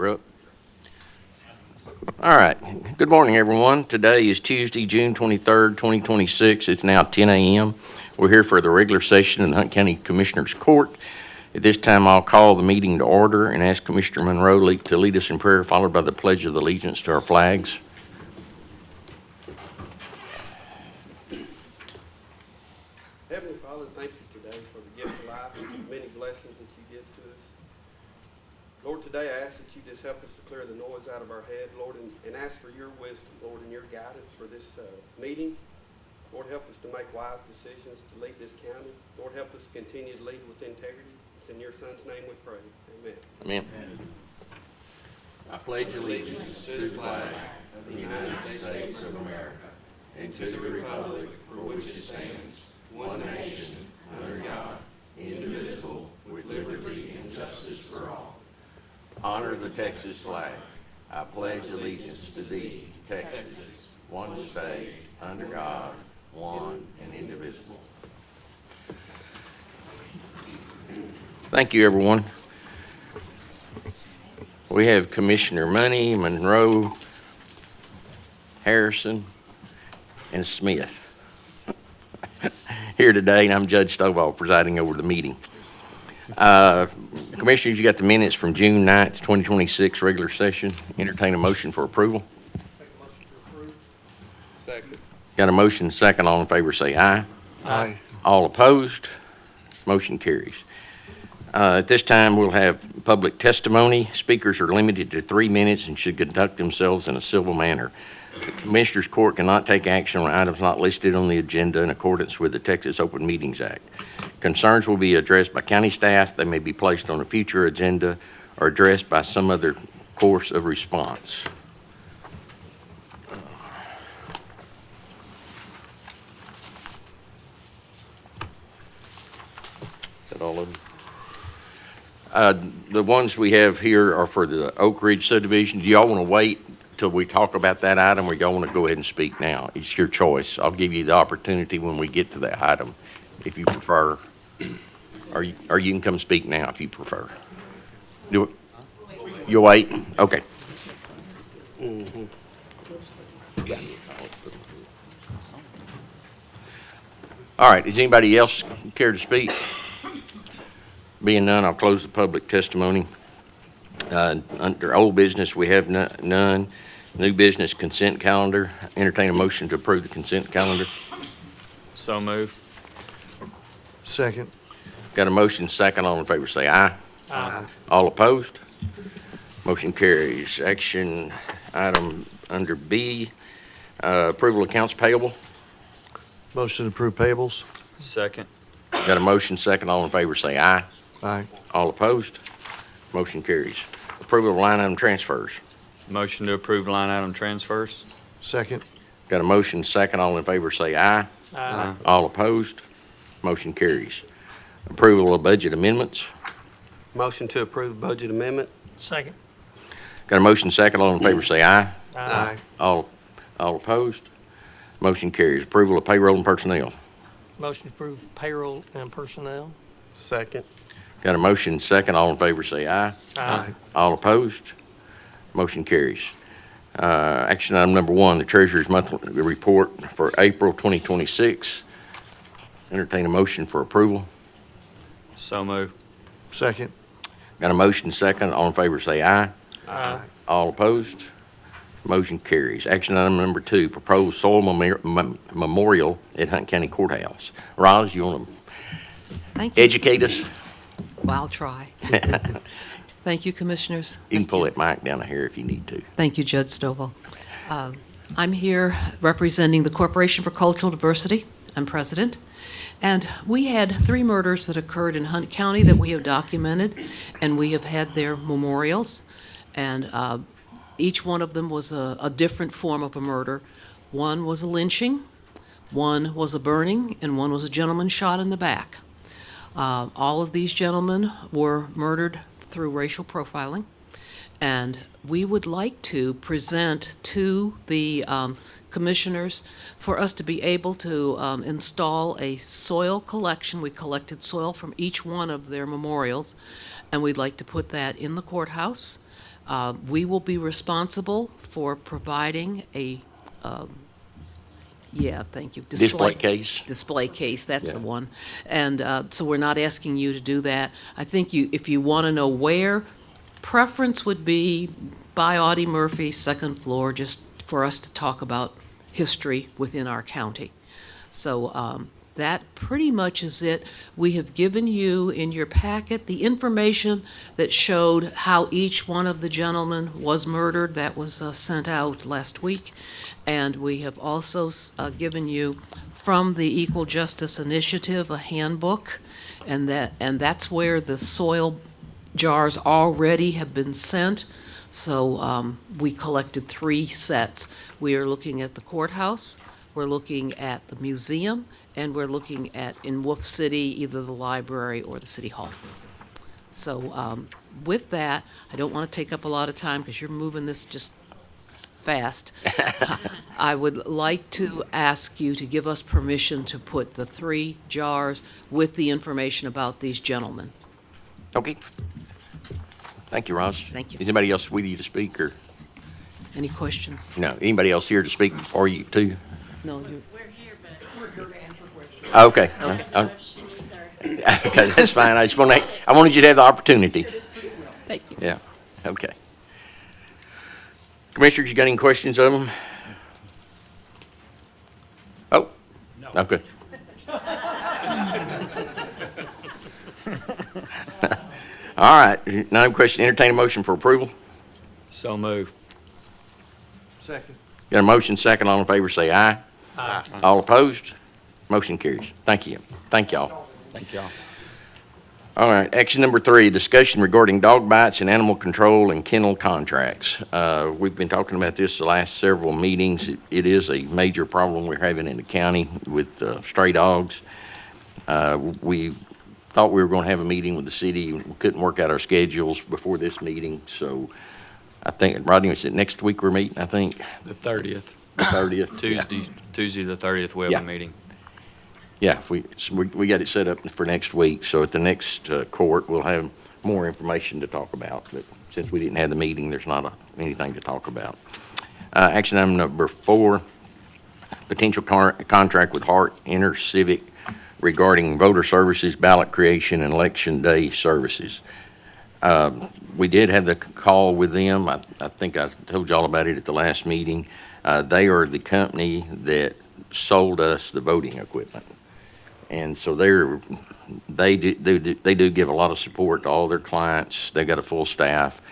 we're up. All right. Good morning, everyone. Today is Tuesday, June 23rd, 2026. It's now 10 a.m. We're here for the regular session in the Hunt County Commissioners Court. At this time, I'll call the meeting to order and ask Commissioner Monroe to lead us in prayer, followed by the Pledge of Allegiance to our flags. Heavenly Father, thank you today for the gift of life and the many blessings that you give to us. Lord, today I ask that you just help us to clear the noise out of our head, Lord, and ask for your wisdom, Lord, and your guidance for this meeting. Lord, help us to make wise decisions to lead this county. Lord, help us continue to lead with integrity. It's in your Son's name we pray. Amen. Amen. I pledge allegiance to the flag of the United States of America and to the republic for which it stands, one nation, under God, indivisible, with liberty and justice for all. Honor the Texas flag. I pledge allegiance to thee, Texas, one state, under God, one and indivisible. Thank you, everyone. We have Commissioner Money, Monroe, Harrison, and Smith here today, and I'm Judge Stovall presiding over the meeting. Commissioners, you got the minutes from June 9th, 2026 regular session. Entertain a motion for approval. Make a motion to approve. Second. Got a motion second. All in favor say aye. Aye. All opposed? Motion carries. At this time, we'll have public testimony. Speakers are limited to 3 minutes and should conduct themselves in a civil manner. The Commissioners Court cannot take action on items not listed on the agenda in accordance with the Texas Open Meetings Act. Concerns will be addressed by county staff. They may be placed on a future agenda or addressed by some other course of response. Is that all of them? The ones we have here are for the Oak Ridge subdivision. Do y'all want to wait till we talk about that item, or y'all want to go ahead and speak now? It's your choice. I'll give you the opportunity when we get to that item, if you prefer. Or you can come speak now if you prefer. Do it. You'll wait? Okay. All right. Does anybody else care to speak? Being none, I'll close the public testimony. Under old business, we have none. New business consent calendar. Entertain a motion to approve the consent calendar. So move. Second. Got a motion second. All in favor say aye. Aye. All opposed? Motion carries. Action item under B, approval of accounts payable. Motion to approve payables. Second. Got a motion second. All in favor say aye. Aye. All opposed? Motion carries. Approval of line item transfers. Motion to approve line item transfers. Second. Got a motion second. All in favor say aye. Aye. All opposed? Motion carries. Approval of budget amendments. Motion to approve budget amendment. Second. Got a motion second. All in favor say aye. Aye. All opposed? Motion carries. Approval of payroll and personnel. Motion to approve payroll and personnel. Second. Got a motion second. All in favor say aye. Aye. All opposed? Motion carries. Action item number 1, the Treasurer's monthly report for April 2026. Entertain a motion for approval. So move. Second. Got a motion second. All in favor say aye. Aye. All opposed? Motion carries. Action item number 2, proposed soil memorial at Hunt County Courthouse. Roz, you want to Thank you. educate us? Well, I'll try. Thank you, Commissioners. You can Thank pull that mic down here if you need to. Thank you, Judge Stovall. I'm here representing the Corporation for Cultural Diversity. I'm president. And we had 3 murders that occurred in Hunt County that we have documented, and we have had their memorials. And each one of them was a different form of a murder. One was a lynching, one was a burning, and one was a gentleman shot in the back. All of these gentlemen were murdered through racial profiling, and we would like to present to the commissioners for us to be able to install a soil collection. We collected soil from each one of their memorials, and we'd like to put that in the courthouse. We will be responsible for providing a, thank you. Display case. Display case, that's the Yeah. one. And so we're not asking you to do that. I think if you want to know where, preference would be by Audie Murphy, second floor, just for us to talk about history within our county. So that pretty much is it. We have given you in your packet the information that showed how each one of the gentlemen was murdered. That was sent out last week. And we have also given you from the Equal Justice Initiative a handbook, and that's where the soil jars already have been sent. So we collected 3 sets. We are looking at the courthouse, we're looking at the museum, and we're looking at, in Wolf City, either the library or the city hall. So with that, I don't want to take up a lot of time because you're moving this just fast. I would like to ask you to give us permission to put the 3 jars with the information about these gentlemen. Okay. Thank you, Ross. Thank you. Is anybody else with you to speak, or, Any questions? no, anybody else here to speak for you, too? No, you. We're here, but we're here to answer questions. Okay. Okay. If she needs our Okay, that's fine. I wanted you to have the opportunity. Thank you. Yeah, okay. Commissioners, you got any questions of them? Oh, no. Okay. All right, no question. Entertain a motion for approval. So move. Second. Got a motion, second. All in favor, say aye. Aye. All opposed? Motion carries. Thank you. Thank y'all. Thank y'all. All right, action number 3, discussion regarding dog bites and animal control and kennel contracts. We've been talking about this the last several meetings. It is a major problem we're having in the county with stray dogs. We thought we were going to have a meeting with the city. We couldn't work out our schedules before this meeting, so I think, Rodney, is it next week we're meeting, I think? The 30th. 30th? Tuesday the 30th, we have Yeah. a meeting. Yeah, we got it set up for next week, so at the next court, we'll have more information to talk about. But since we didn't have the meeting, there's not anything to talk about. Action item number 4, potential contract with Hart InterCivic regarding voter services, ballot creation, and election day services. We did have the call with them. I think I told you all about it at the last meeting. They are the company that sold us the voting equipment. And so they do give a lot of support to all their clients. They've got a full staff.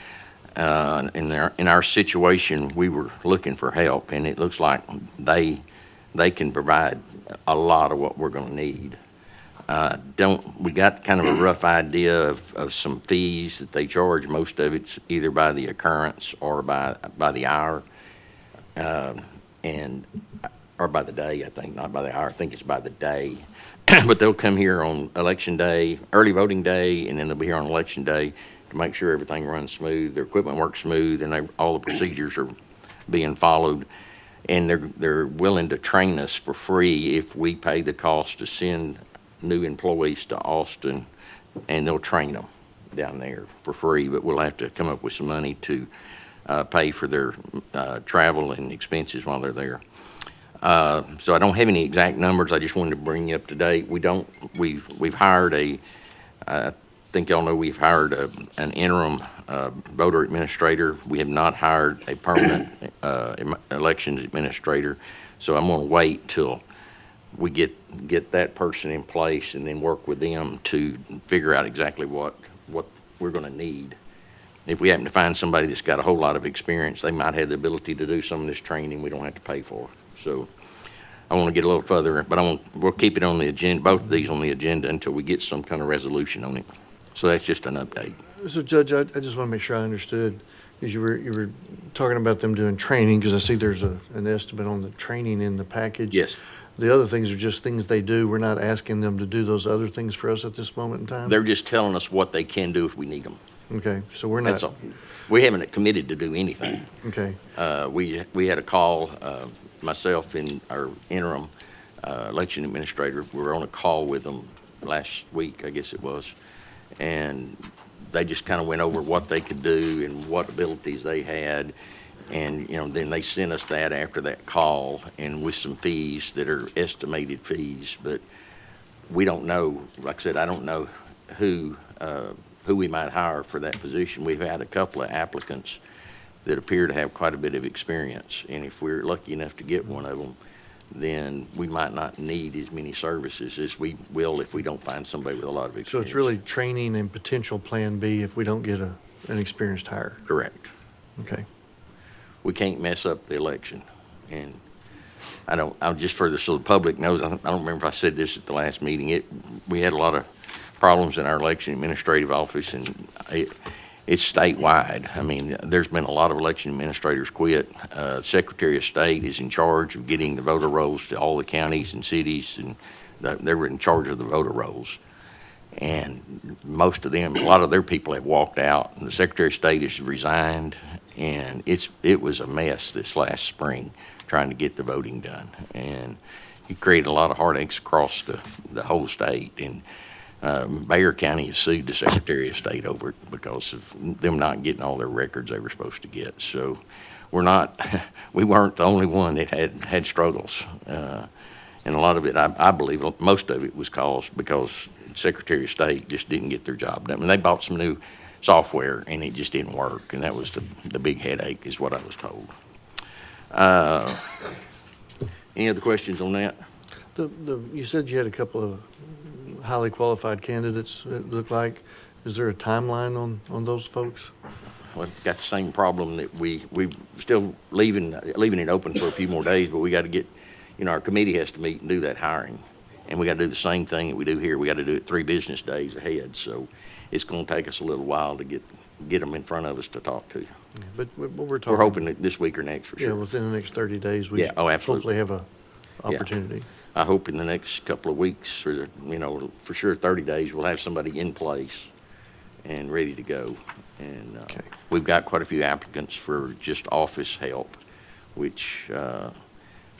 In our situation, we were looking for help, and it looks like they can provide a lot of what we're going to need. We got kind of a rough idea of some fees that they charge. Most of it's either by the occurrence or by the hour, or by the day, I think, not by the hour. I think it's by the day. But they'll come here on election day, early voting day, and then they'll be here on election day to make sure everything runs smooth, their equipment works smooth, and all the procedures are being followed. And they're willing to train us for free if we pay the cost to send new employees to Austin, and they'll train them down there for free. But we'll have to come up with some money to pay for their travel and expenses while they're there. So I don't have any exact numbers. I just wanted to bring you up to date. We've hired I think y'all know we've hired an interim voter administrator. We have not hired a permanent elections administrator. So I'm going to wait till we get that person in place and then work with them to figure out exactly what we're going to need. If we happen to find somebody that's got a whole lot of experience, they might have the ability to do some of this training we don't have to pay for. So I want to get a little further, but we'll keep it on the agenda, both of these on the agenda, until we get some kind of resolution on it. So that's just an update. So Judge, I just want to make sure I understood, because you were talking about them doing training, because I see there's an estimate on the training in the package. Yes. The other things are just things they do. We're not asking them to do those other things for us at this moment in time? They're just telling us what they can do if we need them. Okay, so we're That's not, all. We haven't committed to do anything. okay, We had a call, myself and our interim election administrator, we were on a call with them last week, I guess it was, and they just kind of went over what they could do and what abilities they had. And, then they sent us that after that call and with some fees that are estimated fees. But we don't know, like I said, I don't know who we might hire for that position. We've had a couple of applicants that appear to have quite a bit of experience. And if we're lucky enough to get one of them, then we might not need as many services as we will if we don't find somebody with a lot of experience. So it's really training and potential Plan B if we don't get an experienced hire. Correct. Okay. We can't mess up the election. And I'll just further so the public knows, I don't remember if I said this at the last meeting. We had a lot of problems in our election administrative office, and it's statewide. I mean, there's been a lot of election administrators quit. Secretary of State is in charge of getting the voter rolls to all the counties and cities, and they were in charge of the voter rolls. And most of them, a lot of their people have walked out, and the Secretary of State has resigned, and it was a mess this last spring trying to get the voting done. And it created a lot of heartaches across the whole state. And Bexar County has sued the Secretary of State over it because of them not getting all their records they were supposed to get. So we weren't the only one that had struggles. And a lot of it, I believe, most of it was caused because the Secretary of State just didn't get their job done. I mean, they bought some new software and it just didn't work. And that was the big headache is what I was told. Any other questions on that? You said you had a couple of highly qualified candidates, it looked like. Is there a timeline on those folks? Well, we've got the same problem that we still leaving it open for a few more days, but we got to get, our committee has to meet and do that hiring. And we got to do the same thing that we do here. We got to do it 3 business days ahead. So it's going to take us a little while to get them in front of us to talk to. Yeah, but we're talking. We're hoping that this week or next for sure. Yeah, within the next 30 days, we Yeah, oh, absolutely. hopefully have a Yeah. opportunity. I hope in the next couple of weeks, or, for sure 30 days, we'll have somebody in place and ready to go. And Okay. we've got quite a few applicants for just office help, which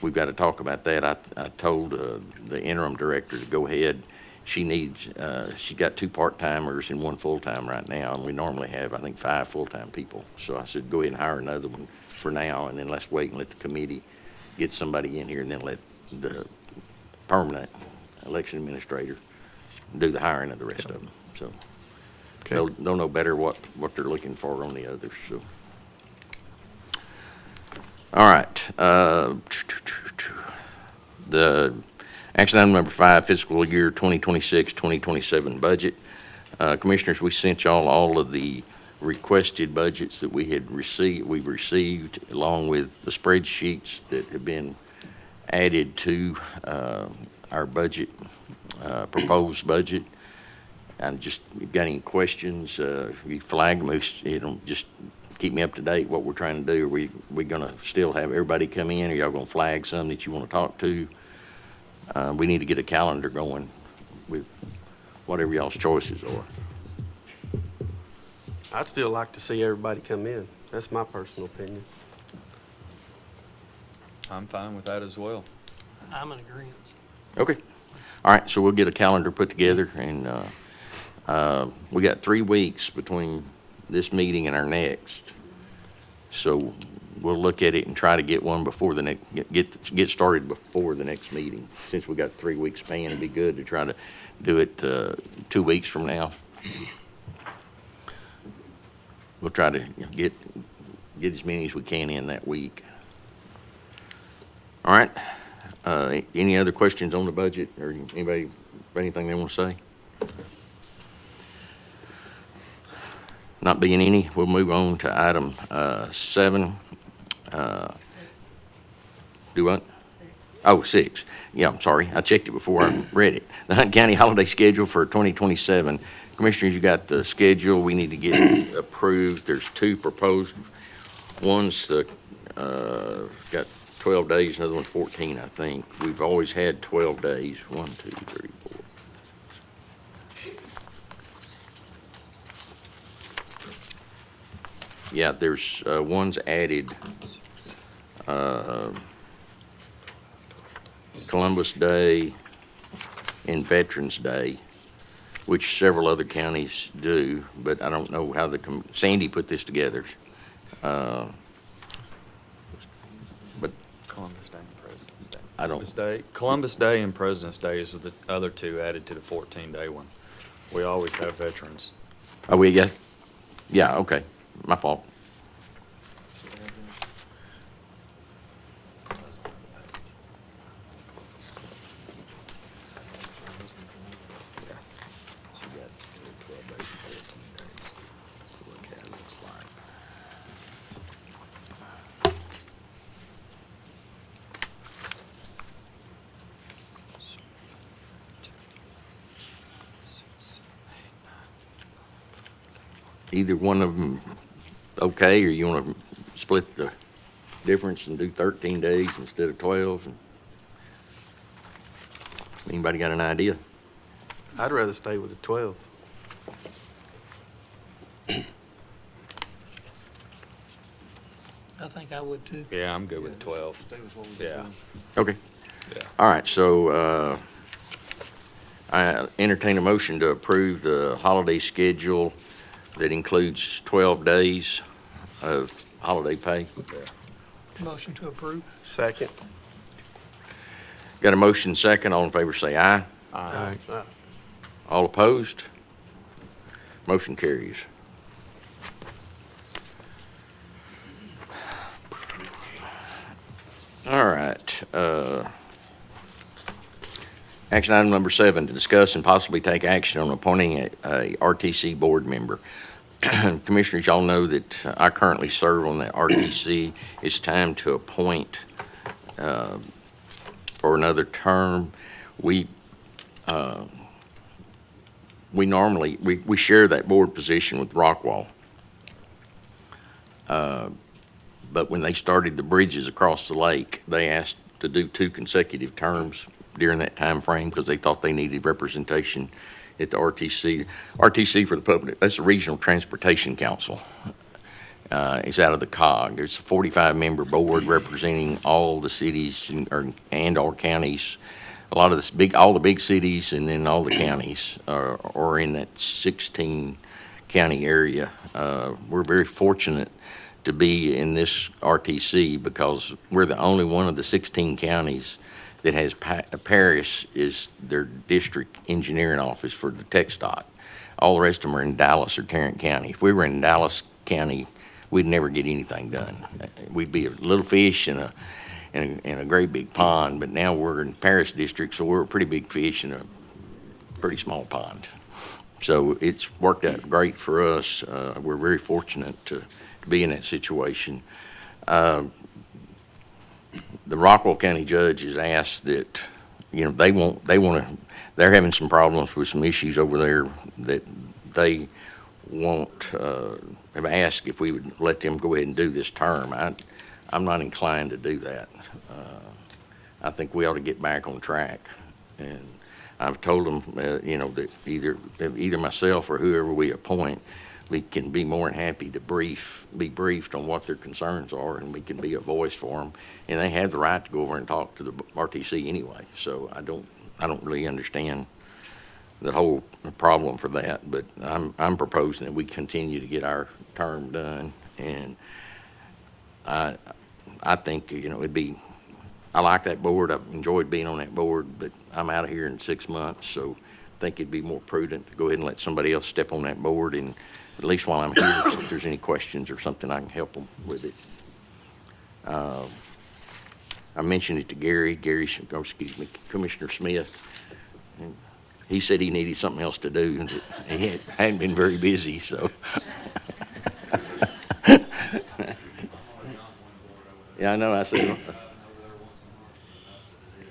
we've got to talk about that. I told the interim director to go ahead. She got 2 part-timers and 1 full-time right now, and we normally have, I think, 5 full-time people. So I said, go ahead and hire another one for now, and then let's wait and let the committee get somebody in here, and then let the permanent election administrator do the hiring of the rest of them. So Okay. they'll know better what they're looking for on the others. So, all right. The action item number 5, fiscal year 2026-2027 budget. Commissioners, we sent y'all all of the requested budgets that we've received, along with the spreadsheets that have been added to our budget, proposed budget. And just, if you've got any questions, if you flag them, just keep me up to date what we're trying to do. Are we going to still have everybody come in, or y'all going to flag some that you want to talk to? We need to get a calendar going with whatever y'all's choices are. I'd still like to see everybody come in. That's my personal opinion. I'm fine with that as well. I'm in agreement. Okay. All right, so we'll get a calendar put together, and we got 3 weeks between this meeting and our next. So we'll look at it and try to get one before the next, get started before the next meeting. Since we got a 3 week span, it'd be good to try to do it 2 weeks from now. We'll try to get as many as we can in that week. All right. Any other questions on the budget, or anybody anything they want to say? Not being any, we'll move on to item 7. Do what? 6. Yeah, I'm sorry. I checked it before I read it. The Hunt County holiday schedule for 2027. Commissioners, you got the schedule. We need to get approved. There's 2 proposed. One's got 12 days, another one's 14, I think. We've always had 12 days. 1, 2, 3, 4. Yeah, there's one's added. Columbus Day and Veterans Day. which several other counties do, but I don't know how Sandy put this together. But Columbus Day and President's Day. I don't- Columbus Day and President's Day is the other two added to the 14-day one. We always have veterans. Oh, we got, yeah, okay, my fault. Either one of them okay, or you want to split the difference and do 13 days instead of 12? Anybody got an idea? I'd rather stay with the 12. I think I would too. Yeah, I'm good with 12. Yeah, Okay. yeah. All right, so I entertain a motion to approve the holiday schedule that includes 12 days of holiday pay. Motion to approve. Second. Got a motion second. All in favor say aye. Aye. All opposed? Motion carries. All right. Action item number 7, to discuss and possibly take action on appointing a RTC board member. Commissioners, y'all know that I currently serve on the RTC. It's time to appoint for another term. We normally share that board position with Rockwall. But when they started the bridges across the lake, they asked to do 2 consecutive terms during that time frame because they thought they needed representation at the RTC. RTC, for the public, that's the Regional Transportation Council. It's out of the COG. There's a 45-member board representing all the cities and all counties. A lot of this all the big cities, and then all the counties are in that 16 county area. We're very fortunate to be in this RTC because we're the only one of the 16 counties that has Paris is their district engineering office for the TxDOT. All the rest of them are in Dallas or Tarrant County. If we were in Dallas County, we'd never get anything done. We'd be a little fish in a great big pond, but now we're in Paris district, so we're a pretty big fish in a pretty small pond. So it's worked out great for us. We're very fortunate to be in that situation. The Rockwall County judge has asked that, they're having some problems with some issues over there that they have asked if we would let them go ahead and do this term. I'm not inclined to do that. I think we ought to get back on track. And I've told them, that either myself or whoever we appoint, we can be more than happy to be briefed on what their concerns are, and we can be a voice for them. And they have the right to go over and talk to the RTC anyway. So I don't really understand the whole problem for that. But I'm proposing that we continue to get our term done. And I think it'd be. I like that board. I've enjoyed being on that board, but I'm out of here in 6 months, so I think it'd be more prudent to go ahead and let somebody else step on that board, and at least while I'm here, if there's any questions or something, I can help them with it. I mentioned it to Commissioner Smith. And he said he needed something else to do, and he hadn't been very busy, so. Yeah, I know. I said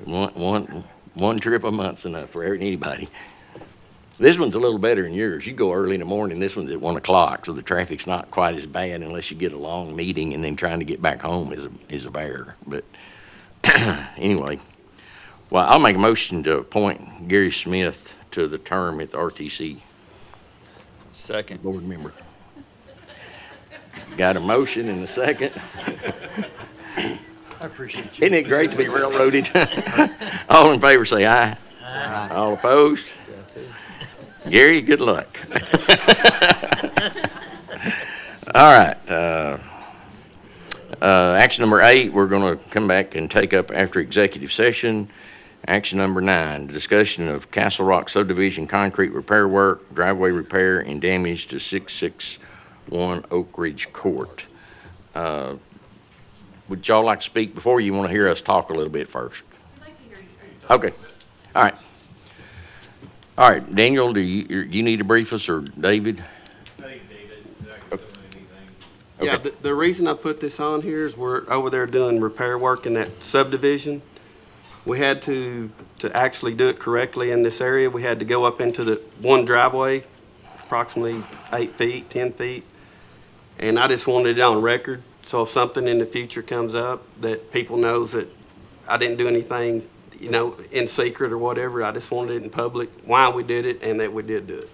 one trip a month's enough for anybody. This one's a little better than yours. You go early in the morning. This one's at 1 o'clock, so the traffic's not quite as bad unless you get a long meeting, and then trying to get back home is a bear. But anyway, well, I'll make a motion to appoint Gary Smith to the term at the RTC Second. board member. Got a motion and a second. I appreciate you. Isn't it great to be railroaded? All in favor say aye. Aye. All opposed? Gary, good luck. All right. Action number 8, we're going to come back and take up after executive session. Action number 9, discussion of Castle Rock subdivision concrete repair work, driveway repair, and damage to 661 Oak Ridge Court. Would y'all like to speak before you want to hear us talk a little bit first? I'd like to hear you first. Okay. All right. All right, Daniel, do you need to brief us, or David? Yeah, Okay. the reason I put this on here is we're over there doing repair work in that subdivision. We had to actually do it correctly in this area, we had to go up into the one driveway, approximately 8 feet, 10 feet. And I just wanted it on record, so if something in the future comes up, that people knows that I didn't do anything, in secret or whatever. I just wanted it in public, why we did it, and that we did do it.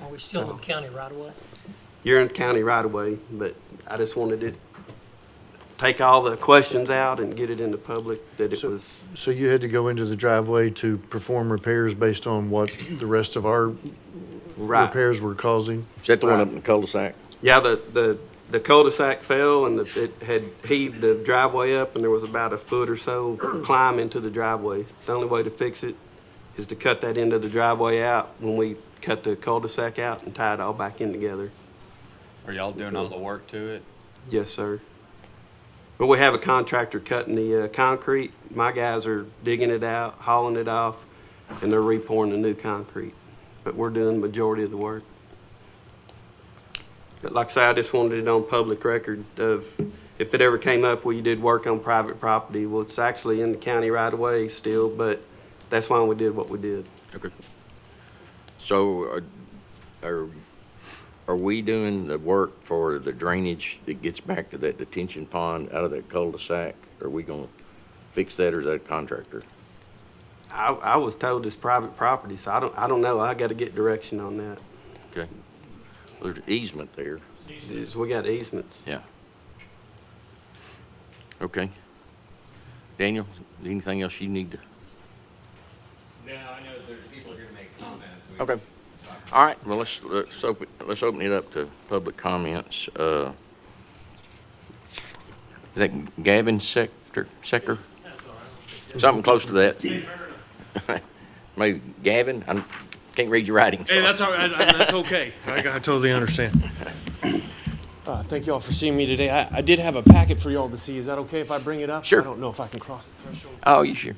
Are we still in county right away? You're in the county right away, but I just wanted to take all the questions out and get it in the public that it was. So you had to go into the driveway to perform repairs based on what the rest of our Right. repairs were causing? Is that the one up in the cul-de-sac? Yeah, the cul-de-sac fell and it had heaved the driveway up, and there was about a foot or so climb into the driveway. The only way to fix it is to cut that end of the driveway out when we cut the cul-de-sac out and tie it all back in together. Are y'all doing all the work to it? Yes, sir. But we have a contractor cutting the concrete. My guys are digging it out, hauling it off, and they're repouring the new concrete. But we're doing the majority of the work. But like I said, I just wanted it on public record of if it ever came up where you did work on private property, well, it's actually in the county right away still, but that's why we did what we did. Okay. So are we doing the work for the drainage that gets back to that detention pond out of that cul-de-sac? Are we going to fix that, or is that a contractor? I was told it's private property, so I don't know. I got to get direction on that. Okay. There's easement there. We got easements. Yeah. Okay. Daniel, anything else you need to? No, I know there's people here to make comments. Okay. All right, well, let's open it up to public comments. Is that Gavin Secker? Something close to that. Maybe Gavin? I can't read your writing. Hey, that's all right. That's okay. I totally understand. Thank you all for seeing me today. I did have a packet for you all to see. Is that okay if I bring it up? Sure. I don't know if I can cross the threshold. Oh, you sure?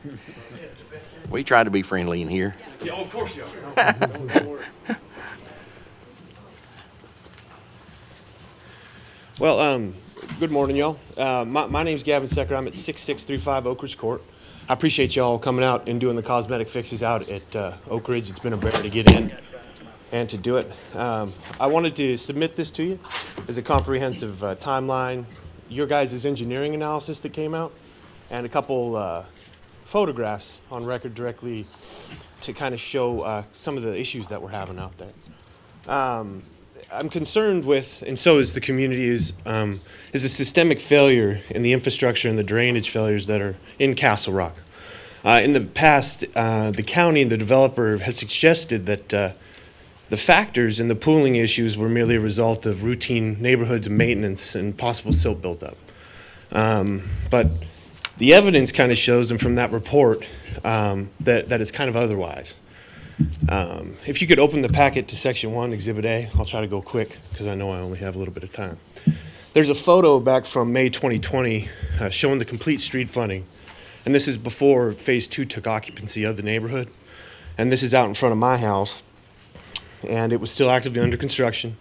We try to be friendly in here. Yeah, of course you are. Don't worry. Well, good morning, y'all. My name's Gavin Secker. I'm at 6635 Oak Ridge Court. I appreciate y'all coming out and doing the cosmetic fixes out at Oak Ridge. It's been a bear to get in and to do it. I wanted to submit this to you as a comprehensive timeline, your guys' engineering analysis that came out, and a couple photographs on record directly to kind of show some of the issues that we're having out there. I'm concerned with, and so is the community, is a systemic failure in the infrastructure and the drainage failures that are in Castle Rock. In the past, the county and the developer has suggested that the factors in the pooling issues were merely a result of routine neighborhood maintenance and possible silt buildup. But the evidence kind of shows, and from that report, that it's kind of otherwise. If you could open the packet to Section 1, Exhibit A, I'll try to go quick because I know I only have a little bit of time. There's a photo back from May 2020 showing the complete street funding, and this is before Phase 2 took occupancy of the neighborhood. And this is out in front of my house, and it was still actively under construction.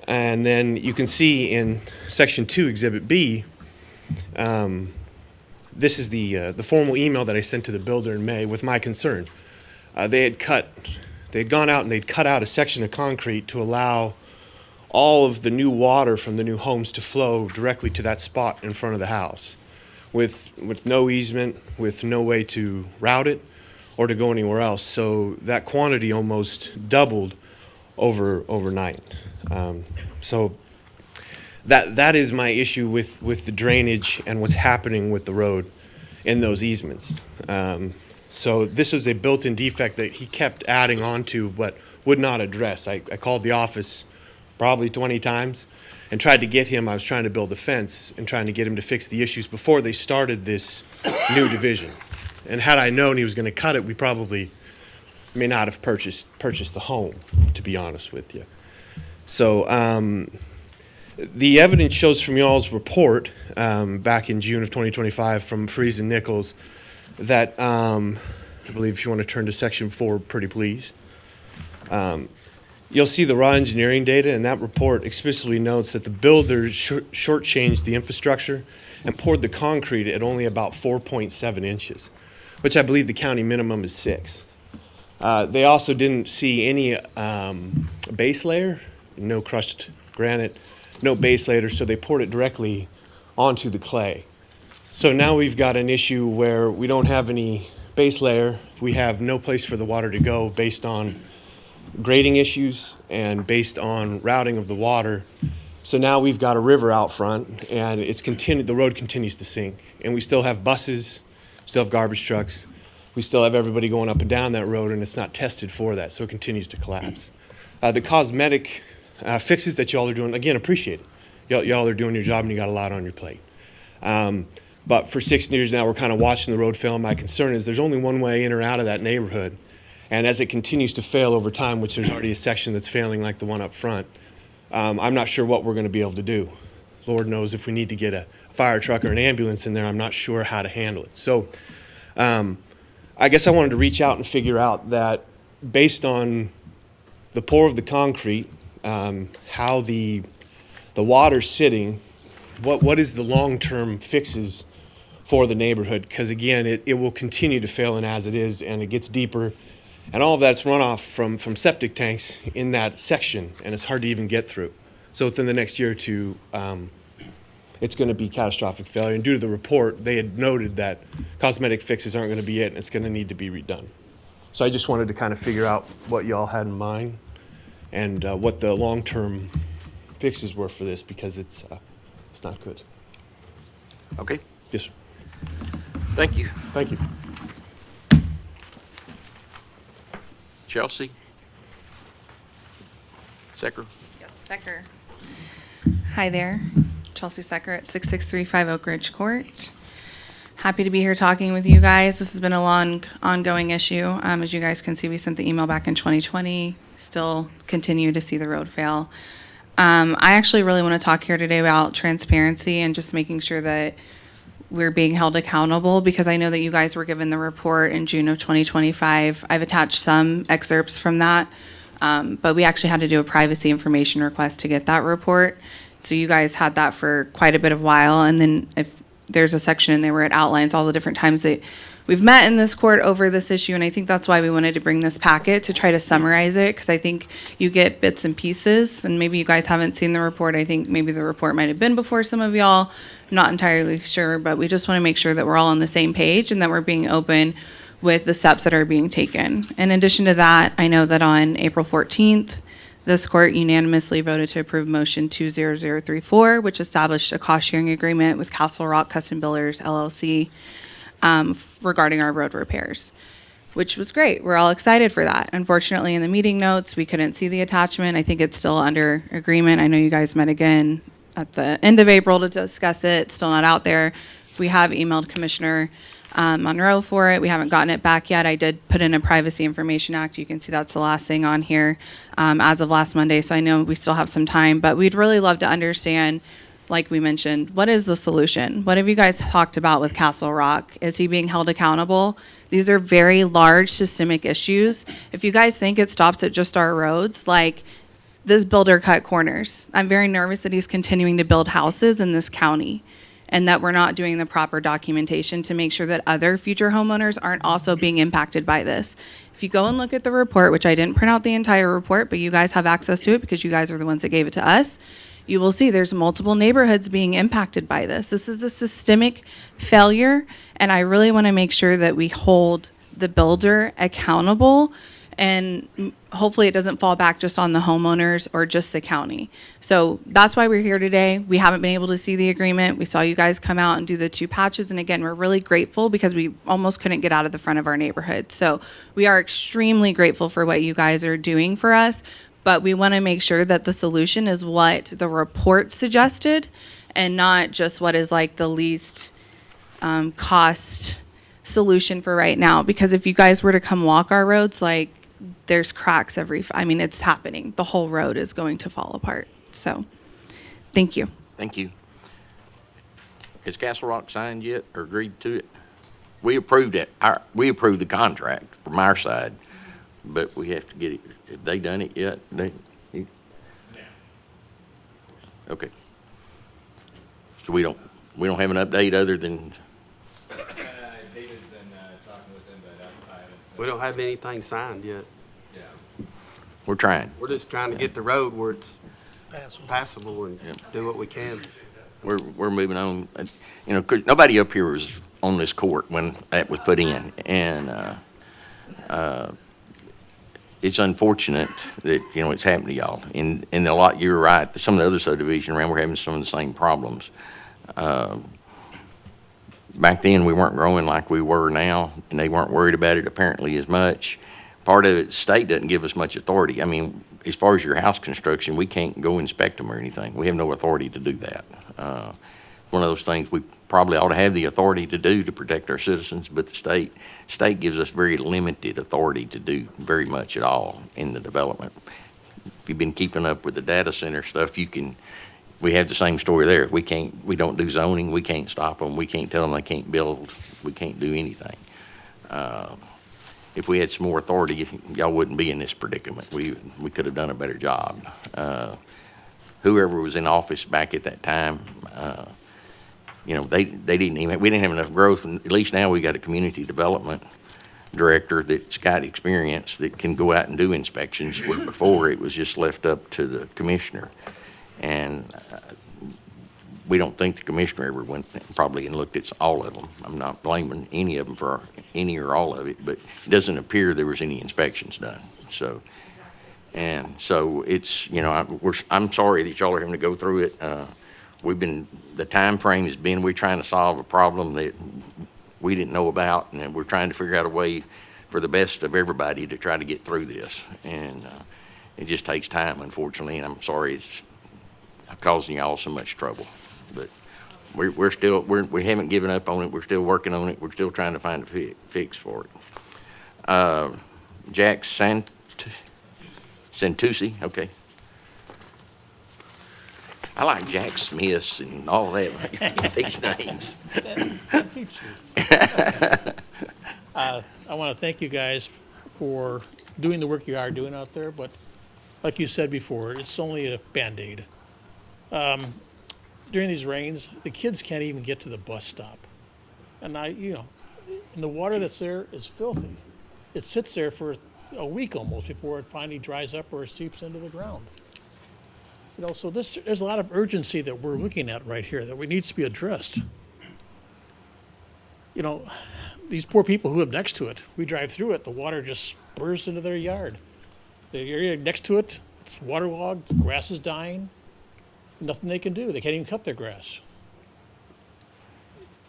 And then you can see in Section 2, Exhibit B, this is the formal email that I sent to the builder in May with my concern. They had gone out and they'd cut out a section of concrete to allow all of the new water from the new homes to flow directly to that spot in front of the house, with no easement, with no way to route it or to go anywhere else. So that quantity almost doubled overnight. So that is my issue with the drainage and what's happening with the road in those easements. So this was a built-in defect that he kept adding on to but would not address. I called the office probably 20 times and tried to get him. I was trying to build a fence and trying to get him to fix the issues before they started this new division. And had I known he was going to cut it, we probably may not have purchased the home, to be honest with you. So the evidence shows from y'all's report back in June of 2025 from Freeze and Nichols that I believe if you want to turn to section 4, pretty please. You'll see the raw engineering data, and that report explicitly notes that the builders shortchanged the infrastructure and poured the concrete at only about 4.7 inches, which I believe the county minimum is 6. They also didn't see any base layer, no crushed granite, no base layer, so they poured it directly onto the clay. So now we've got an issue where we don't have any base layer. We have no place for the water to go based on grading issues and based on routing of the water. So now we've got a river out front, and the road continues to sink. And we still have buses, still have garbage trucks. We still have everybody going up and down that road, and it's not tested for that, so it continues to collapse. The cosmetic fixes that y'all are doing, again, appreciate it. Y'all are doing your job, and you got a lot on your plate. But for 6 years now, we're kind of watching the road fail. My concern is there's only one way in or out of that neighborhood. And as it continues to fail over time, which there's already a section that's failing like the one up front, I'm not sure what we're going to be able to do. Lord knows if we need to get a fire truck or an ambulance in there, I'm not sure how to handle it. So I guess I wanted to reach out and figure out that based on the pour of the concrete, how the water's sitting, what is the long-term fixes for the neighborhood? Because again, it will continue to fail, and as it is, and it gets deeper. And all of that's runoff from septic tanks in that section, and it's hard to even get through. So within the next year or two, it's going to be catastrophic failure. And due to the report, they had noted that cosmetic fixes aren't going to be it, and it's going to need to be redone. So I just wanted to kind of figure out what y'all had in mind and what the long-term fixes were for this, because it's not good. Okay, Yes, sir. thank you. Thank you. Chelsea? Secker? Yes, Secker. Hi there, Chelsea Secker at 6635 Oak Ridge Court. Happy to be here talking with you guys. This has been a long, ongoing issue. As you guys can see, we sent the email back in 2020. Still continue to see the road fail. I actually really want to talk here today about transparency and just making sure that we're being held accountable, because I know that you guys were given the report in June of 2025. I've attached some excerpts from that, but we actually had to do a privacy information request to get that report. So you guys had that for quite a bit of while, and then if there's a section in there where it outlines all the different times that we've met in this court over this issue, and I think that's why we wanted to bring this packet to try to summarize it, because I think you get bits and pieces, and maybe you guys haven't seen the report. I think maybe the report might have been before some of y'all. I'm not entirely sure, but we just want to make sure that we're all on the same page and that we're being open with the steps that are being taken. In addition to that, I know that on April 14th, this court unanimously voted to approve motion 20034, which established a cost-sharing agreement with Castle Rock Custom Builders, LLC, regarding our road repairs, which was great. We're all excited for that. Unfortunately, in the meeting notes, we couldn't see the attachment. I think it's still under agreement. I know you guys met again at the end of April to discuss it. It's still not out there. We have emailed Commissioner Monroe for it. We haven't gotten it back yet. I did put in a Privacy Information Act. You can see that's the last thing on here as of last Monday, so I know we still have some time, but we'd really love to understand, like we mentioned, what is the solution? What have you guys talked about with Castle Rock? Is he being held accountable? These are very large systemic issues. If you guys think it stops at just our roads, like this builder cut corners. I'm very nervous that he's continuing to build houses in this county and that we're not doing the proper documentation to make sure that other future homeowners aren't also being impacted by this. If you go and look at the report, which I didn't print out the entire report, but you guys have access to it because you guys are the ones that gave it to us, you will see there's multiple neighborhoods being impacted by this. This is a systemic failure, and I really want to make sure that we hold the builder accountable and hopefully it doesn't fall back just on the homeowners or just the county. So that's why we're here today. We haven't been able to see the agreement. We saw you guys come out and do the 2 patches, and again, we're really grateful because we almost couldn't get out of the front of our neighborhood. So we are extremely grateful for what you guys are doing for us, but we want to make sure that the solution is what the report suggested and not just what is like the least cost solution for right now. Because if you guys were to come walk our roads, like, there's cracks it's happening. The whole road is going to fall apart. So, thank you. Thank you. Has Castle Rock signed yet or agreed to it? We approved it. We approved the contract from our side, but we have to get it. Have they done it yet? Okay. So we don't have an update other than, David's been talking with them, but I haven't. We don't have anything signed yet. Yeah. we're trying. We're just trying to get the road where it's Passable. passable and do what we can. We're moving on. 'Cause nobody up here was on this court when that was put in, and it's unfortunate that it's happened to y'all. And a lot, you're right. Some of the other subdivision around, we're having some of the same problems. Back then, we weren't growing like we were now, and they weren't worried about it apparently as much. Part of it, the state doesn't give us much authority. I mean, as far as your house construction, we can't go inspect them or anything. We have no authority to do that. It's one of those things we probably ought to have the authority to do to protect our citizens, but the state gives us very limited authority to do very much at all in the development. If you've been keeping up with the data center stuff, we have the same story there. We don't do zoning, we can't stop them, we can't tell them they can't build, we can't do anything. If we had some more authority, y'all wouldn't be in this predicament. We could have done a better job. Whoever was in office back at that time, we didn't have enough growth, and at least now we got a community development director that's got experience that can go out and do inspections, where before it was just left up to the commissioner. And we don't think the commissioner ever went probably and looked at all of them. I'm not blaming any of them for any or all of it, but it doesn't appear there was any inspections done. So it's, I'm sorry that y'all are having to go through it. The time frame has been, we're trying to solve a problem that we didn't know about, and we're trying to figure out a way for the best of everybody to try to get through this. And it just takes time, unfortunately, and I'm sorry it's causing y'all so much trouble. But we haven't given up on it. We're still working on it. We're still trying to find a fix for it. Jack Santucci, okay. I like Jack Smiths and all that, these names. I want to thank you guys for doing the work you are doing out there, but like you said before, it's only a Band-Aid. During these rains, the kids can't even get to the bus stop. And and the water that's there is filthy. It sits there for a week almost before it finally dries up or seeps into the ground. So there's a lot of urgency that we're looking at right here that needs to be addressed. These poor people who live next to it, we drive through it, the water just spurs into their yard. The area next to it, it's waterlogged, the grass is dying, nothing they can do. They can't even cut their grass.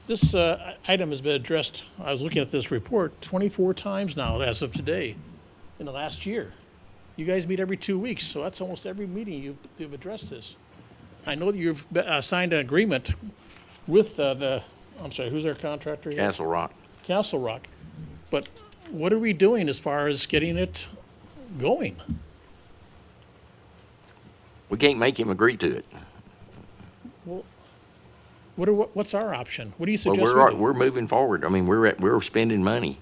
This item has been addressed, I was looking at this report, 24 times now as of today in the last year. You guys meet every 2 weeks, so that's almost every meeting you've addressed this. I know that you've signed an agreement with who's our contractor here? Castle Rock. Castle Rock. But what are we doing as far as getting it going? We can't make him agree to it. Well, what's our option? What do you Well, suggest? we're moving forward. I mean, we're spending money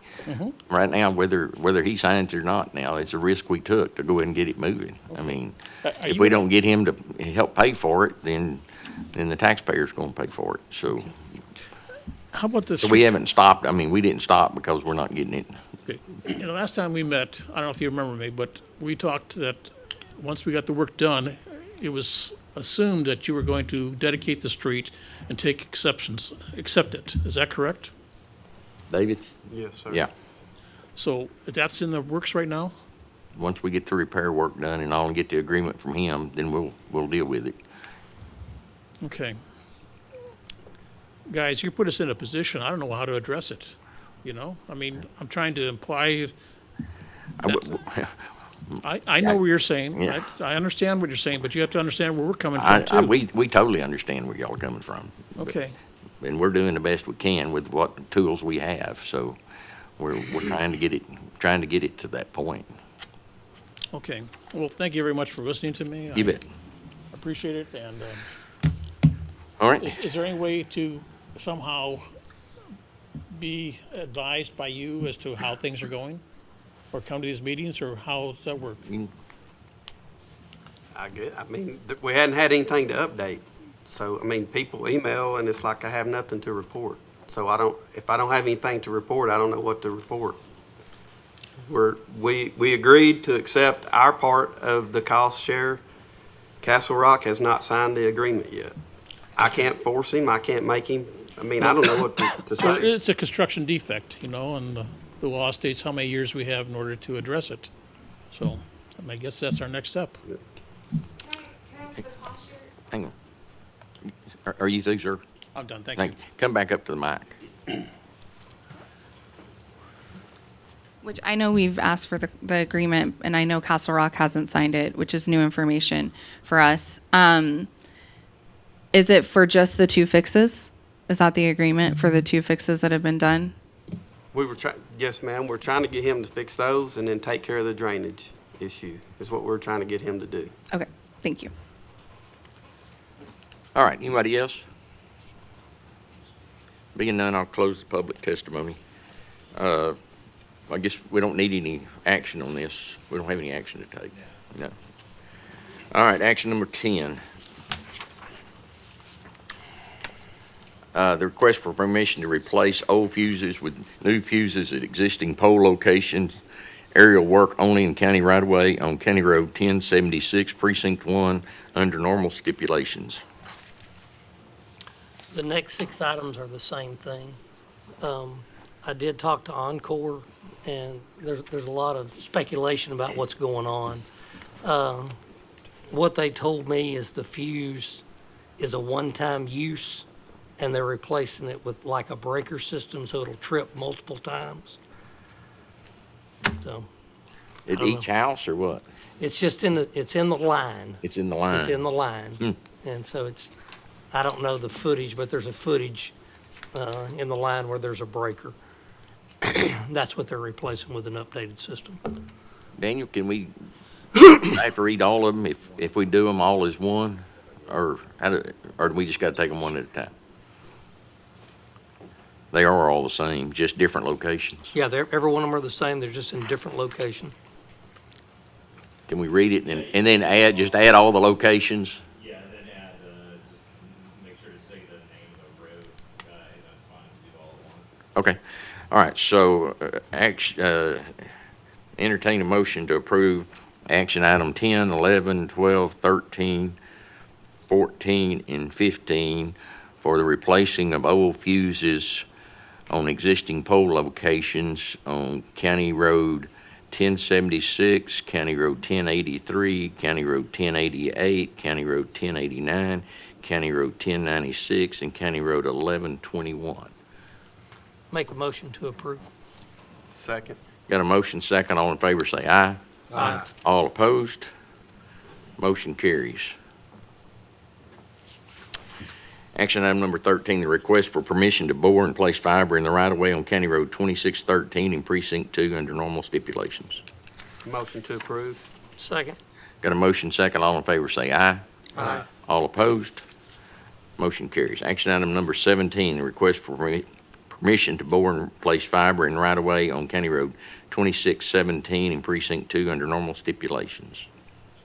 right now, whether he signs it or not. Now, it's a risk we took to go ahead and get it moving. I mean, if we don't get him to help pay for it, then the taxpayer's going to pay for it. So, How about this? so we haven't stopped. I mean, we didn't stop because we're not getting it. Okay. The last time we met, I don't know if you remember me, but we talked that once we got the work done, it was assumed that you were going to dedicate the street and take accept it. Is that correct? David? Yes, sir. Yeah. So that's in the works right now? once we get the repair work done and all and get the agreement from him, then we'll deal with it. Okay. Guys, you put us in a position, I don't know how to address it, you know? I mean, I'm trying to imply, I know what you're saying. Yeah. I understand what you're saying, but you have to understand where we're coming from too. We totally understand where y'all are coming from. but- Okay, And we're doing the best we can with what tools we have, so we're trying to get it to that point. okay. Well, thank you very much for listening to me. You bet. I appreciate it, and All right. is there any way to somehow be advised by you as to how things are going? Or come to these meetings, or how does that work? We hadn't had anything to update. So, I mean, people email and it's like I have nothing to report. So if I don't have anything to report, I don't know what to report. We agreed to accept our part of the cost share. Castle Rock has not signed the agreement yet. I can't force him, I can't make him, I mean, I don't know what to So say. it's a construction defect, you know, and the law states how many years we have in order to address it. So I guess that's our next step. Hang on. Are you through, sir? I'm done, thank you. Come back up to the mic. Which I know we've asked for the agreement, and I know Castle Rock hasn't signed it, which is new information for us. Is it for just the 2 fixes? Is that the agreement for the 2 fixes that have been done? Yes, ma'am, we're trying to get him to fix those and then take care of the drainage issue, is what we're trying to get him to do. Okay, thank you. All right, anybody else? Being none, I'll close the public testimony. I guess we don't need any action on this. We don't have any action to take. No. All right, action number 10. The request for permission to replace old fuses with new fuses at existing pole locations. Aerial work only in county right-of-way on County Road 1076, Precinct 1, under normal stipulations. The next 6 items are the same thing. I did talk to Encore, and there's a lot of speculation about what's going on. What they told me is the fuse is a one-time use, and they're replacing it with like a breaker system, so it'll trip multiple times. So, At don't each house or what? it's just in the line. It's in the line. It's in the line. Hmm. And so I don't know the footage, but there's a footage in the line where there's a breaker. That's what they're replacing with an updated system. Daniel, can we, I have to read all of them if we do them all as one? Or do we just got to take them one at a time? They are all the same, just different locations. Yeah, every one of them are the same, they're just in different location. Can we read it and then add all the locations? Yeah, and then add, just make sure to say the name of the road, and that's fine to do all at once. Okay. All right, so entertain a motion to approve action item 10, 11, 12, 13, 14, and 15 for the replacing of old fuses on existing pole locations on County Road 1076, County Road 1083, County Road 1088, County Road 1089, County Road 1096, and County Road 1121. Make a motion to approve. Second. Got a motion second. All in favor say aye. Aye. All opposed? Motion carries. Action item number 13, the request for permission to bore and place fiber in the right-of-way on County Road 2613 in Precinct 2 under normal stipulations. Motion to approve. Second. Got a motion second. All in favor say aye. Aye. All opposed? Motion carries. Action item number 17, the request for permission to bore and place fiber in right-of-way on County Road 2617 in Precinct 2 under normal stipulations.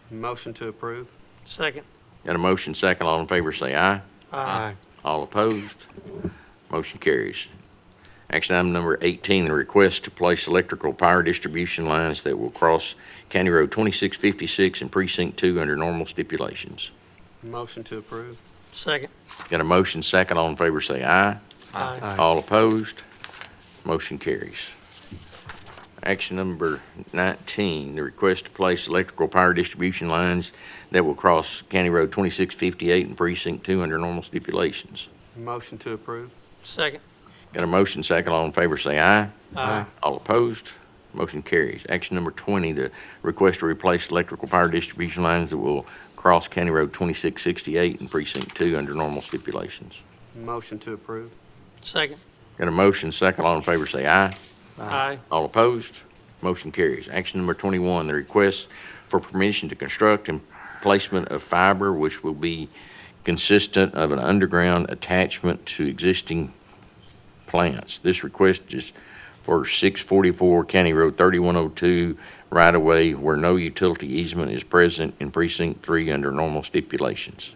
Motion to approve. Second. Got a motion second. All in favor say aye. Aye. All opposed? Motion carries. Action item number 18, the request to place electrical power distribution lines that will cross County Road 2656 in Precinct 2 under normal stipulations. Motion to approve. Second. Got a motion second. All in favor say aye. Aye. All opposed? Motion carries. Action number 19, the request to place electrical power distribution lines that will cross County Road 2658 in Precinct 2 under normal stipulations. Motion to approve. Second. Got a motion second. All in favor say aye. Aye. All opposed? Motion carries. Action number 20, the request to replace electrical power distribution lines that will cross County Road 2668 in Precinct 2 under normal stipulations. Motion to approve. Second. Got a motion second. All in favor say aye. Aye. All opposed? Motion carries. Action number 21, the request for permission to construct and placement of fiber which will be consistent of an underground attachment to existing plants. This request is for 644 County Road 3102 right-of-way where no utility easement is present in Precinct 3 under normal stipulations.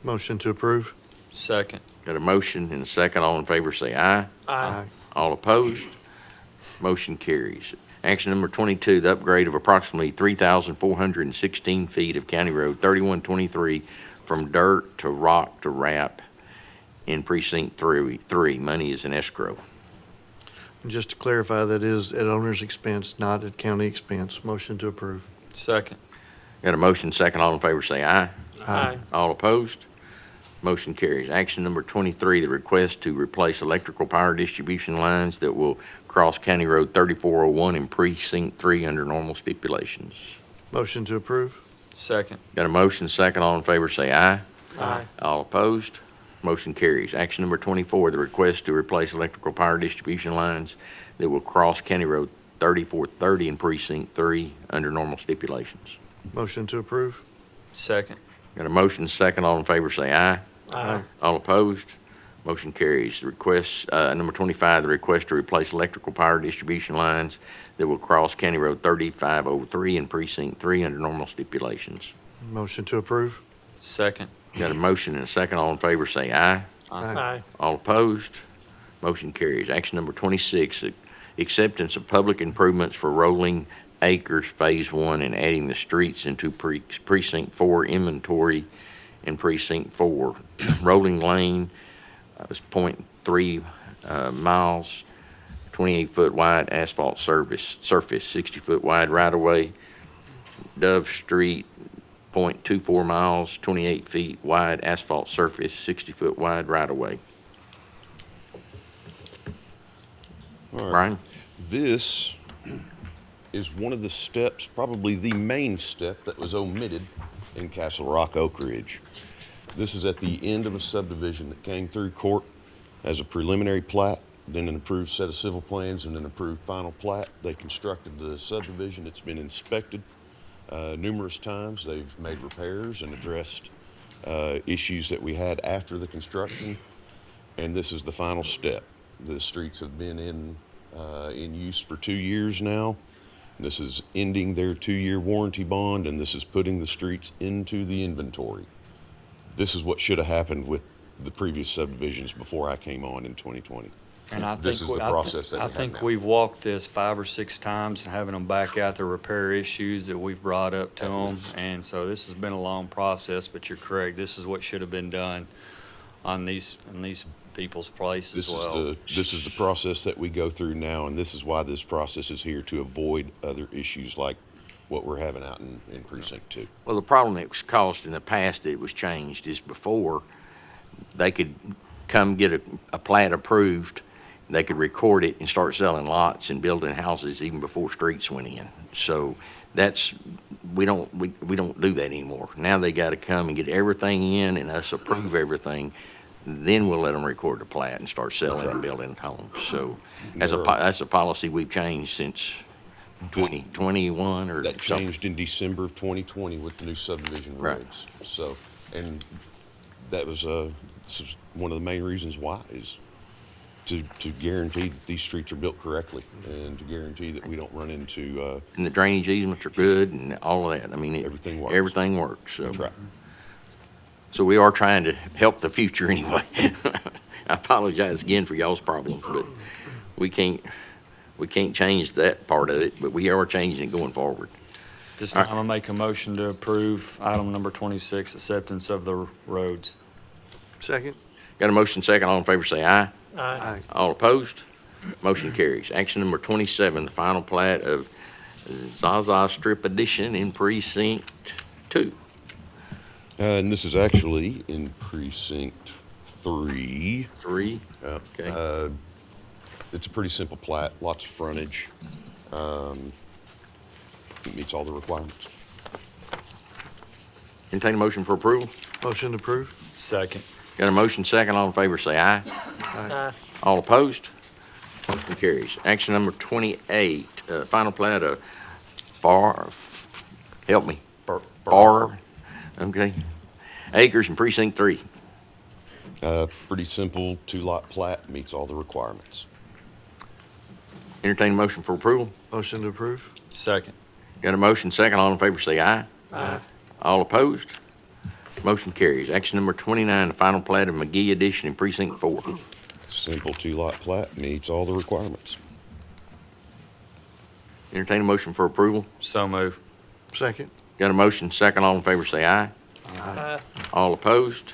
Motion to approve. Second. Got a motion and a second. All in favor say aye. Aye. All opposed? Motion carries. Action number 22, the upgrade of approximately 3,416 feet of County Road 3123 from dirt to rock to wrap in Precinct 3. Money is in escrow. Just to clarify, that is at owner's expense, not at county expense. Motion to approve. Second. Got a motion second. All in favor say aye. Aye. All opposed? Motion carries. Action number 23, the request to replace electrical power distribution lines that will cross County Road 3401 in Precinct 3 under normal stipulations. Motion to approve. Second. Got a motion second. All in favor say aye. Aye. All opposed? Motion carries. Action number 24, the request to replace electrical power distribution lines that will cross County Road 3430 in Precinct 3 under normal stipulations. Motion to approve. Second. Got a motion second. All in favor say aye. Aye. All opposed? Motion carries. The request, number 25, the request to replace electrical power distribution lines that will cross County Road 3503 in Precinct 3 under normal stipulations. Motion to approve. Second. Got a motion and a second. All in favor say aye. Aye. All opposed? Motion carries. Action number 26, acceptance of public improvements for Rolling Acres Phase 1 and adding the streets into Precinct 4 inventory in Precinct 4. Rolling Lane is 0.3 miles, 28-foot wide asphalt surface, 60-foot wide right-of-way. Dove Street, 0.24 miles, 28 feet wide asphalt surface, 60-foot wide right-of-way. All right. Brian? This is one of the steps, probably the main step that was omitted in Castle Rock Oak Ridge. This is at the end of a subdivision that came through court as a preliminary plat, then an approved set of civil plans, and an approved final plat. They constructed the subdivision. It's been inspected numerous times. They've made repairs and addressed issues that we had after the construction, and this is the final step. The streets have been in use for 2 years now. This is ending their 2-year warranty bond, and this is putting the streets into the inventory. This is what should have happened with the previous subdivisions before I came on in 2020. And I This think, is the process that we I have think now. we've walked this 5 or 6 times and having them back out the repair issues that we've brought up to them. And so this has been a long process, but you're correct. This is what should have been done on these people's place as well. This is the process that we go through now, and this is why this process is here, to avoid other issues like what we're having out in Precinct 2. Well, the problem that was caused in the past that it was changed is before they could come get a plat approved, they could record it and start selling lots and building houses even before streets went in. So we don't do that anymore. Now they got to come and get everything in and us approve everything. Then we'll let them record the plat and start selling and building homes. So that's a policy we've changed since 2021 or That something. changed in December of 2020 with the new subdivision Right. regs. So, and that was this is one of the main reasons why, is to guarantee that these streets are built correctly and to guarantee that we don't run into And the drainage easements are good and all of that. I mean, Everything works. Everything works. So. track. So we are trying to help the future anyway. I apologize again for y'all's problems, but we can't change that part of it, but we are changing it going forward. This time I make a motion to approve item number 26, acceptance of the roads. Second. Got a motion second. All in favor say aye. Aye. All opposed? Motion carries. Action number 27, the final plat of Zaza Strip Edition in Precinct 2. And this is actually in precinct 3. 3. Yep. Okay. It's a pretty simple plat, lots of frontage. It meets all the requirements. Entertain a motion for approval. Motion approved. Second. Got a motion second. All in favor say aye. All opposed? Motion carries. Action number 28, final plat of help me. Far, okay, Acres in Precinct 3. Pretty simple, 2-lot plat, meets all the requirements. Entertain a motion for approval. Motion to approve. Second. Got a motion second. All in favor say aye. Aye. All opposed? Motion carries. Action number 29, the final plat of McGee Edition in Precinct 4. Simple 2-lot plat, meets all the requirements. Entertain a motion for approval. So move. Second. Got a motion second. All in favor say aye. Aye. All opposed?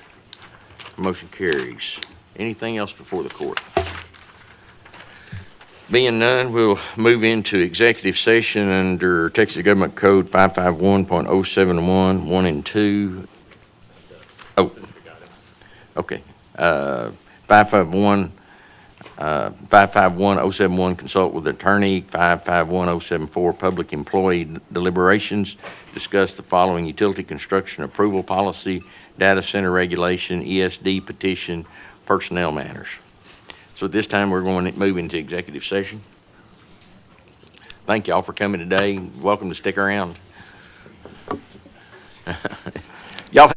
Motion carries. Anything else before the court? Being none, we'll move into executive session under Texas Government Code 551.071, 1 and 2. Oh, okay. 551.071, consult with attorney. 551.074, public employee deliberations. Discuss the following: utility construction approval policy, data center regulation, ESD petition, personnel matters. So at this time, we're going to move into executive session. Thank you all for coming today. Welcome to stick around. Y'all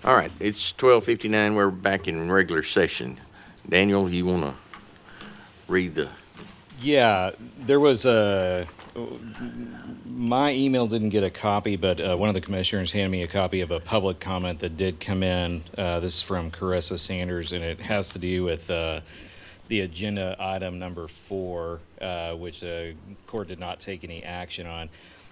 All right, it's 12:59. We're back in regular session. Daniel, you want to read the? Yeah, there was my email didn't get a copy, but one of the commissioners handed me a copy of a public comment that did come in. This is from Carissa Sanders, and it has to do with the agenda item number 4, which the court did not take any action on.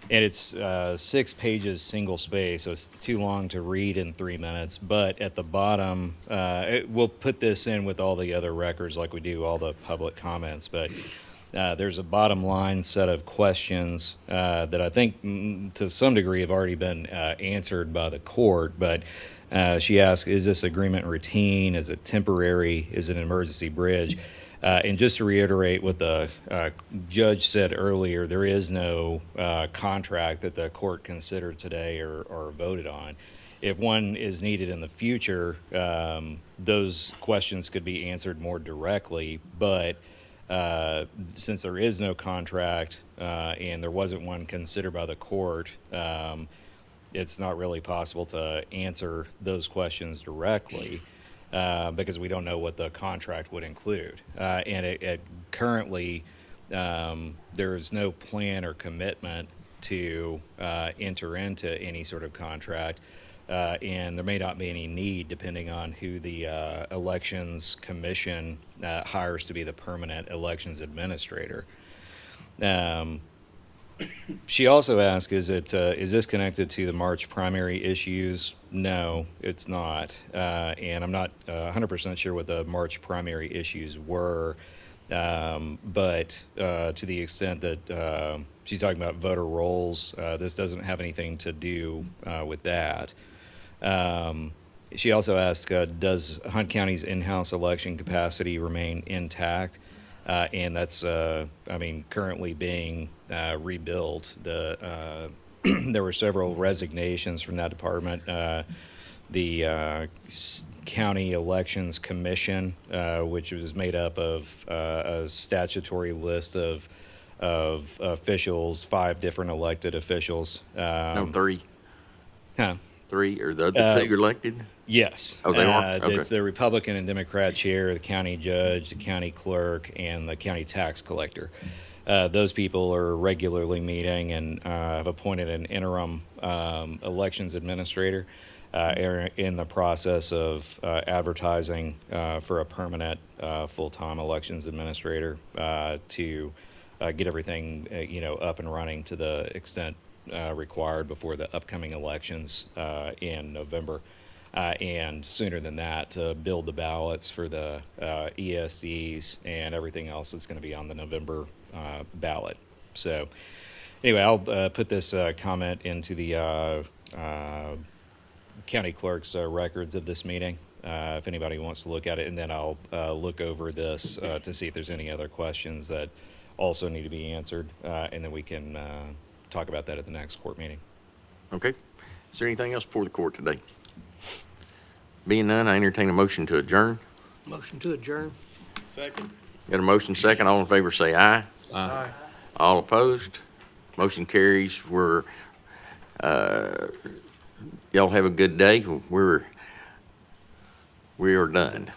And it's 6 pages, single space, so it's too long to read in 3 minutes. But at the bottom, we'll put this in with all the other records like we do all the public comments. But there's a bottom line set of questions that I think to some degree have already been answered by the court. But she asked, is this agreement routine? Is it temporary? Is it an emergency bridge? And just to reiterate what the judge said earlier, there is no contract that the court considered today or voted on. If one is needed in the future, those questions could be answered more directly. But since there is no contract and there wasn't one considered by the court, it's not really possible to answer those questions directly. Because we don't know what the contract would include. And it currently, there is no plan or commitment to enter into any sort of contract. And there may not be any need depending on who the Elections Commission hires to be the permanent elections administrator. She also asked, is this connected to the March primary issues? No, it's not. And I'm not 100% sure what the March primary issues were. But to the extent that she's talking about voter rolls, this doesn't have anything to do with that. She also asked, does Hunt County's in-house election capacity remain intact? And that's, currently being rebuilt. There were several resignations from that department. The County Elections Commission, which was made up of a statutory list of officials, 5 different elected officials. No, 3. Huh? 3, or the other 2 elected? Yes. Oh, they are? Okay. It's the Republican and Democrat chair, the county judge, the county clerk, and the county tax collector. Those people are regularly meeting and have appointed an interim elections administrator. Are in the process of advertising for a permanent full-time elections administrator to get everything up and running to the extent required before the upcoming elections in November. And sooner than that, to build the ballots for the ESDs and everything else that's going to be on the November ballot. So anyway, I'll put this comment into the county clerk's records of this meeting if anybody wants to look at it. And then I'll look over this to see if there's any other questions that also need to be answered. And then we can talk about that at the next court meeting. Okay. Is there anything else before the court today? Being none, I entertain a motion to adjourn. Motion to adjourn. Second. Got a motion second. All in favor say aye. Aye. All opposed? Motion carries. Y'all have a good day. We are done.